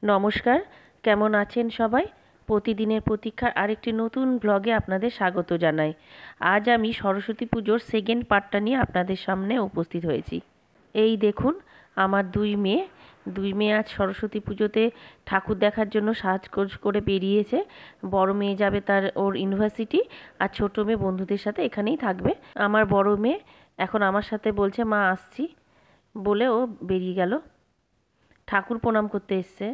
নমস্কার, কেমন আছেন সবাই? প্রতিদিনের প্রতীক্ষার আরেকটি নতুন ব্লগে আপনাদের স্বাগত জানাই। আজ আমি সরস্বতী পুজোর সেকেন্ড পার্টটা নিয়ে আপনাদের সামনে উপস্থিত হয়েছি। এই দেখুন, আমার দুই মেয়ে আজ সরস্বতী পুজোতে ঠাকুর দেখার জন্য সাজগোজ করে বেরিয়েছে। বড় মেয়ে যাবে ওর ইউনিভার্সিটি, আর ছোট মেয়ে বন্ধুদের সাথে এখানেই থাকবে। আমার বড় মেয়ে এখন আমার সাথে বলছে মা আসছি বলে ও বেরিয়ে গেল। ঠাকুর প্রণাম করতে এসছে।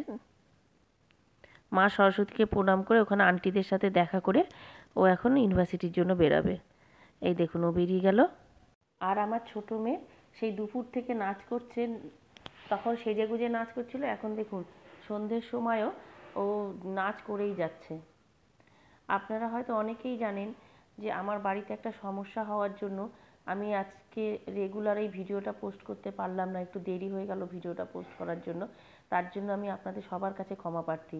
মা সরস্বতীকে প্রণাম করে ওখানে আন্টিদের সাথে দেখা করে ও এখন ইউনিভার্সিটির জন্য বেরাবে। এই দেখুন, ও বেরিয়ে গেল। আর আমার ছোট মেয়ে সেই দুপুর থেকে নাচ করছে, তখন সেজেগুজে নাচ করছিল, এখন দেখুন সন্ধ্যের সময়ও ও নাচ করেই যাচ্ছে। আপনারা হয়তো অনেকেই জানেন যে আমার বাড়িতে একটা সমস্যা হওয়ার জন্য আমি আজকে রেগুলার এই ভিডিওটা পোস্ট করতে পারলাম না, একটু দেরি হয়ে গেল ভিডিওটা পোস্ট করার জন্য। তার জন্য আমি আপনাদের সবার কাছে ক্ষমা প্রার্থী।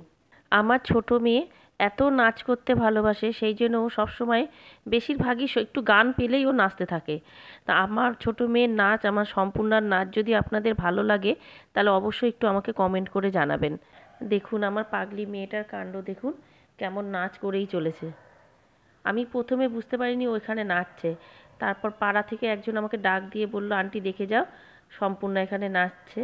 আমার ছোট মেয়ে এত নাচ করতে ভালোবাসে, সেই জন্য ও সবসময় বেশিরভাগই একটু গান পেলেই ও নাচতে থাকে। তা আমার ছোট মেয়ের নাচ, আমার সম্পূর্ণার নাচ যদি আপনাদের ভালো লাগে তাহলে অবশ্যই একটু আমাকে কমেন্ট করে জানাবেন। দেখুন আমার পাগলি মেয়েটার কাণ্ড, দেখুন কেমন নাচ করেই চলেছে। আমি প্রথমে বুঝতে পারিনি ও এখানে নাচছে, তারপর পাড়া থেকে একজন আমাকে ডাক দিয়ে বলল, আন্টি দেখে যাও, সম্পূর্ণা এখানে নাচছে।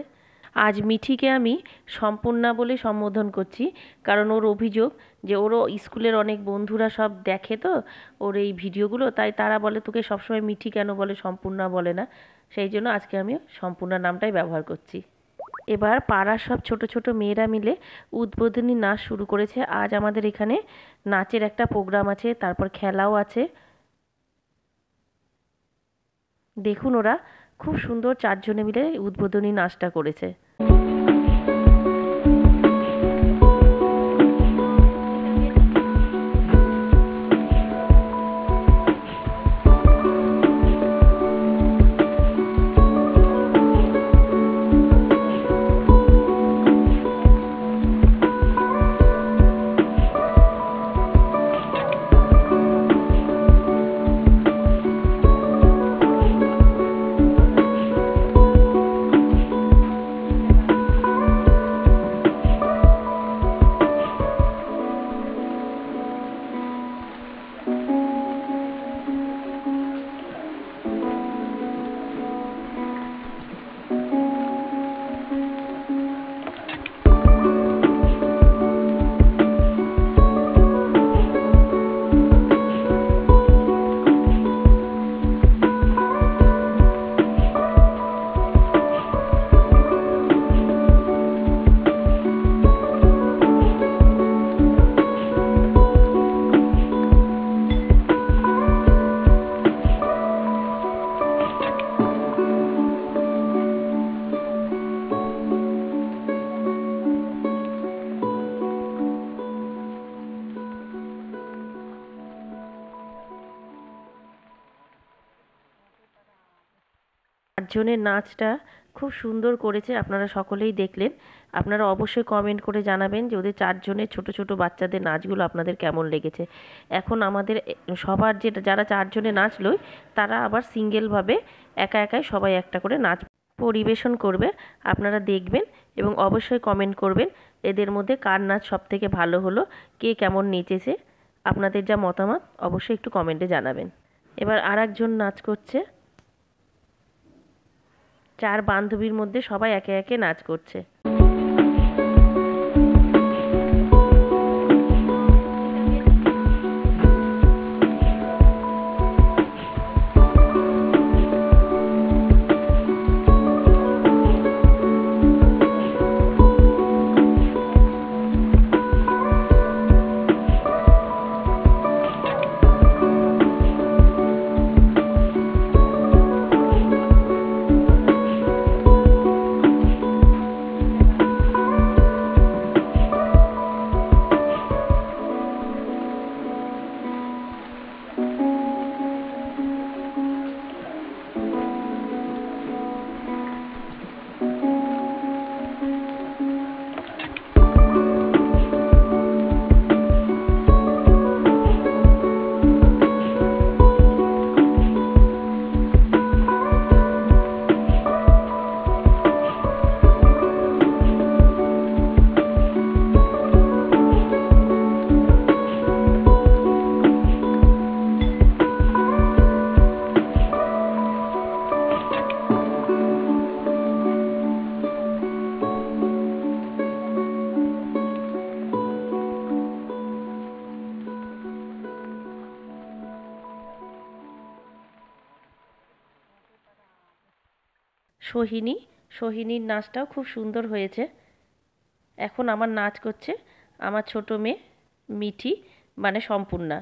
আজ মিঠিকে আমি সম্পূর্ণা বলে সম্বোধন করছি, কারণ ওর অভিযোগ যে ওরও স্কুলের অনেক বন্ধুরা সব দেখে তো ওর এই ভিডিওগুলো, তাই তারা বলে তোকে সবসময় মিঠি কেন বলে, সম্পূর্ণা বলে না। সেই জন্য আজকে আমি সম্পূর্ণা নামটাই ব্যবহার করছি। এবার পাড়ার সব ছোট ছোট মেয়েরা মিলে উদ্বোধনী নাচ শুরু করেছে। আজ আমাদের এখানে নাচের একটা প্রোগ্রাম আছে, তারপর খেলাও আছে। দেখুন ওরা খুব সুন্দর চারজনে মিলে উদ্বোধনী নাচটা করেছে। চারজনের নাচটা খুব সুন্দর করেছে, আপনারা সকলেই দেখলেন। আপনারা অবশ্যই কমেন্ট করে জানাবেন যে ওদের চারজনের ছোট ছোট বাচ্চাদের নাচগুলো আপনাদের কেমন লেগেছে। এখন আমাদের সবার যারা চারজনে নাচলোই, তারা আবার সিঙ্গেলভাবে একা একাই সবাই একটা করে নাচ পরিবেশন করবে। আপনারা দেখবেন এবং অবশ্যই কমেন্ট করবেন এদের মধ্যে কার নাচ সবথেকে ভালো হলো, কে কেমন নেচেছে। আপনাদের যা মতামত অবশ্যই একটু কমেন্টে জানাবেন। এবার আর একজন নাচ করছে। চার বান্ধবীর মধ্যে সবাই একে একে নাচ করছে। সোহিনী, সোহিনীর নাচটাও খুব সুন্দর হয়েছে। এখন আমার নাচ করছে আমার ছোট মেয়ে মিঠি, মানে সম্পূর্ণা।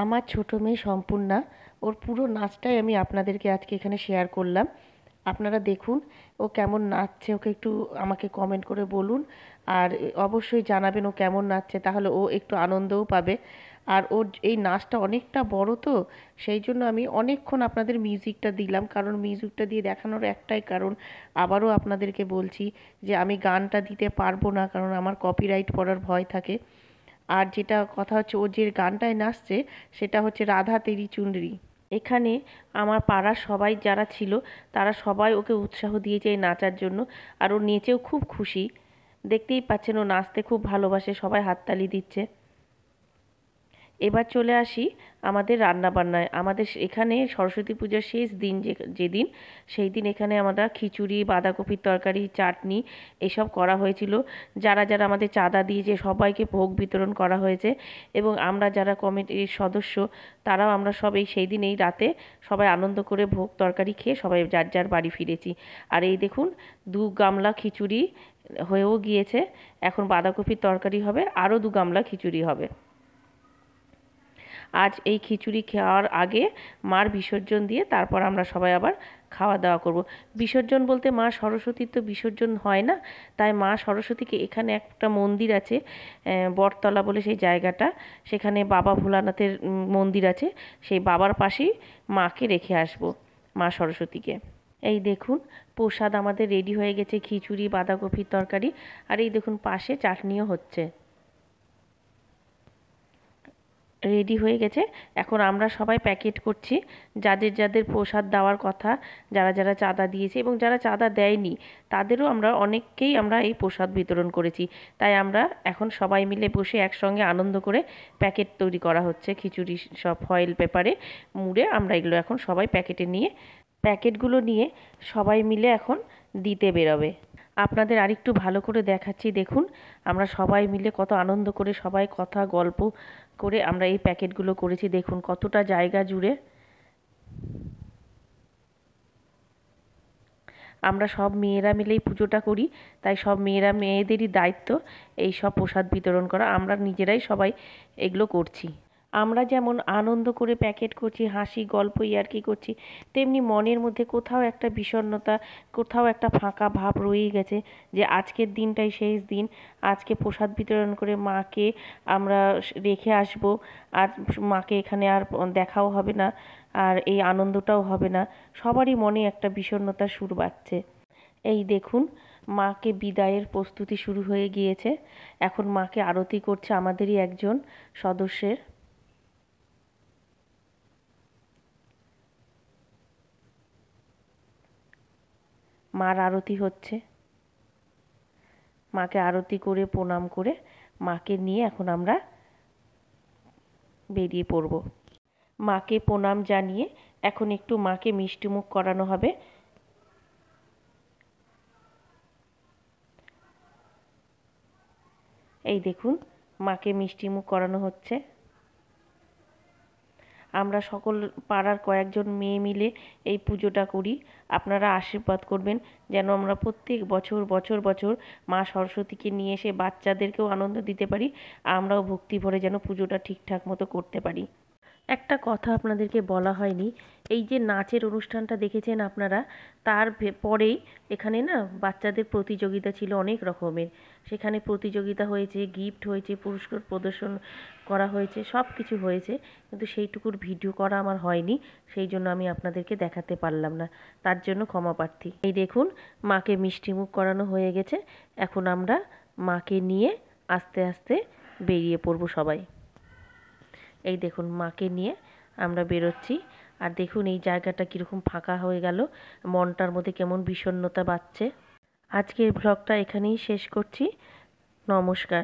আমার ছোট মেয়ে সম্পূর্ণা, ওর পুরো নাচটাই আমি আপনাদেরকে আজকে এখানে শেয়ার করলাম। আপনারা দেখুন ও কেমন নাচছে, ওকে একটু আমাকে কমেন্ট করে বলুন। আর অবশ্যই জানাবেন ও কেমন নাচছে, তাহলে ও একটু আনন্দও পাবে। আর ওর এই নাচটা অনেকটা বড় তো, সেই জন্য আমি অনেকক্ষণ আপনাদের মিউজিকটা দিলাম, কারণ মিউজিকটা দিয়ে দেখানোর একটাই কারণ, আবারও আপনাদেরকে বলছি যে আমি গানটা দিতে পারবো না, কারণ আমার কপিরাইট পড়ার ভয় থাকে। আর যেটা কথা হচ্ছে, ও যে গানটায় নাচছে সেটা হচ্ছে রাধা তেরি চুনরি। এখানে আমার পাড়ার সবাই যারা ছিল তারা সবাই ওকে উৎসাহ দিয়েছে এই নাচার জন্য। আর ও নেচেও খুব খুশি, দেখতেই পাচ্ছেন ও নাচতে খুব ভালোবাসে, সবাই হাততালি দিচ্ছে। এবার চলে আসি আমাদের রান্নাবান্নায়। আমাদের এখানে সরস্বতী পূজার শেষ দিন, যেদিন, সেই দিন এখানে আমরা খিচুড়ি, বাঁধাকপির তরকারি, চাটনি এসব করা হয়েছিল। যারা যারা আমাদের চাঁদা দিয়েছে সবাইকে ভোগ বিতরণ করা হয়েছে। এবং আমরা যারা কমিটির সদস্য তারাও আমরা সব সেই দিন এই রাতে সবাই আনন্দ করে ভোগ তরকারি খেয়ে সবাই যার যার বাড়ি ফিরেছি। আর এই দেখুন 2 গামলা খিচুড়ি হয়েও গিয়েছে। এখন বাঁধাকপির তরকারি হবে, আরও 2 গামলা খিচুড়ি হবে। আজ এই খিচুড়ি খাওয়ার আগে মার বিসর্জন দিয়ে তারপর আমরা সবাই আবার খাওয়া দাওয়া করব। বিসর্জন বলতে মা সরস্বতীর তো বিসর্জন হয় না, তাই মা সরস্বতীকে এখানে একটা মন্দির আছে, বটতলা বলে সেই জায়গাটা, সেখানে বাবা ভোলানাথের মন্দির আছে, সেই বাবার পাশেই মাকে রেখে আসব, মা সরস্বতীকে। এই দেখুন প্রসাদ আমাদের রেডি হয়ে গেছে, খিচুড়ি, বাঁধাকপির তরকারি, আর এই দেখুন পাশে চাটনিও হচ্ছে। রেডি হয়ে গেছে। এখন আমরা সবাই প্যাকেট করছি, যাদের যাদের প্রসাদ দেওয়ার কথা, যারা যারা চাঁদা দিয়েছে এবং যারা চাঁদা দেয়নি তাদেরও আমরা অনেককেই আমরা এই প্রসাদ বিতরণ করেছি। তাই আমরা এখন সবাই মিলে বসে একসঙ্গে আনন্দ করে প্যাকেট তৈরি করা হচ্ছে, খিচুড়ি সব ফয়েল পেপারে মুড়ে আমরা এগুলো এখন সবাই প্যাকেটগুলো নিয়ে সবাই মিলে এখন দিতে বেরোবে। আপনাদের আরেকটু ভালো করে দেখাচ্ছি, দেখুন আমরা সবাই মিলে কত আনন্দ করে সবাই কথা গল্প করে আমরা এই প্যাকেটগুলো করেছি। দেখুন কতটা জায়গা জুড়ে আমরা সব মেয়েরা মিলেই পুজোটা করি, তাই সব মেয়েদেরই দায়িত্ব এই সব প্রসাদ বিতরণ করা। আমরা নিজেরাই সবাই এগুলো করছি। আমরা যেমন আনন্দ করে প্যাকেট করছি, হাসি গল্প ইয়ার্কি করছি, তেমনি মনের মধ্যে কোথাও একটা বিষণ্ণতা, কোথাও একটা ফাঁকা ভাব রয়েই গেছে যে আজকের দিনটাই শেষ দিন, আজকে প্রসাদ বিতরণ করে মাকে আমরা রেখে আসব, আর মাকে এখানে আর দেখাও হবে না, আর এই আনন্দটাও হবে না। সবারই মনে একটা বিষণ্ণতার সুর বাজছে। এই দেখুন মাকে বিদায়ের প্রস্তুতি শুরু হয়ে গিয়েছে। এখন মাকে আরতি করছে আমাদেরই একজন সদস্যের। মার আরতি হচ্ছে, মাকে আরতি করে প্রণাম করে মাকে নিয়ে এখন আমরা বেরিয়ে পড়ব। মাকে প্রণাম জানিয়ে এখন একটু মাকে মিষ্টিমুখ করানো হবে। এই দেখুন মাকে মিষ্টিমুখ করানো হচ্ছে। আমরা সকল পাড়ার কয়েকজন মেয়ে মিলে এই পুজোটা করি। আপনারা আশীর্বাদ করবেন যেন আমরা প্রত্যেক বছর বছর বছর মা সরস্বতীকে নিয়ে এসে বাচ্চাদেরকেও আনন্দ দিতে পারি, আমরাও ভক্তি ভরে যেন পুজোটা ঠিকঠাক মতো করতে পারি। একটা কথা আপনাদেরকে বলা হয়নি, এই যে নাচের অনুষ্ঠানটা দেখেছেন আপনারা, তার পরেই এখানে না বাচ্চাদের প্রতিযোগিতা ছিল অনেক রকমের। সেখানে প্রতিযোগিতা হয়েছে, গিফট হয়েছে, পুরস্কার প্রদর্শন করা হয়েছে, সব কিছু হয়েছে, কিন্তু সেইটুকুর ভিডিও করা আমার হয়নি, সেই জন্য আমি আপনাদেরকে দেখাতে পারলাম না, তার জন্য ক্ষমা প্রার্থী। এই দেখুন মাকে মিষ্টিমুখ করানো হয়ে গেছে। এখন আমরা মাকে নিয়ে আস্তে আস্তে বেরিয়ে পড়ব সবাই। এই দেখুন মাকে নিয়ে আমরা বেরোচ্ছি, আর দেখুন এই জায়গাটা কীরকম ফাঁকা হয়ে গেল, মনটার মধ্যে কেমন বিষণ্ণতা বাজছে। আজকের ব্লগটা এখানেই শেষ করছি। নমস্কার।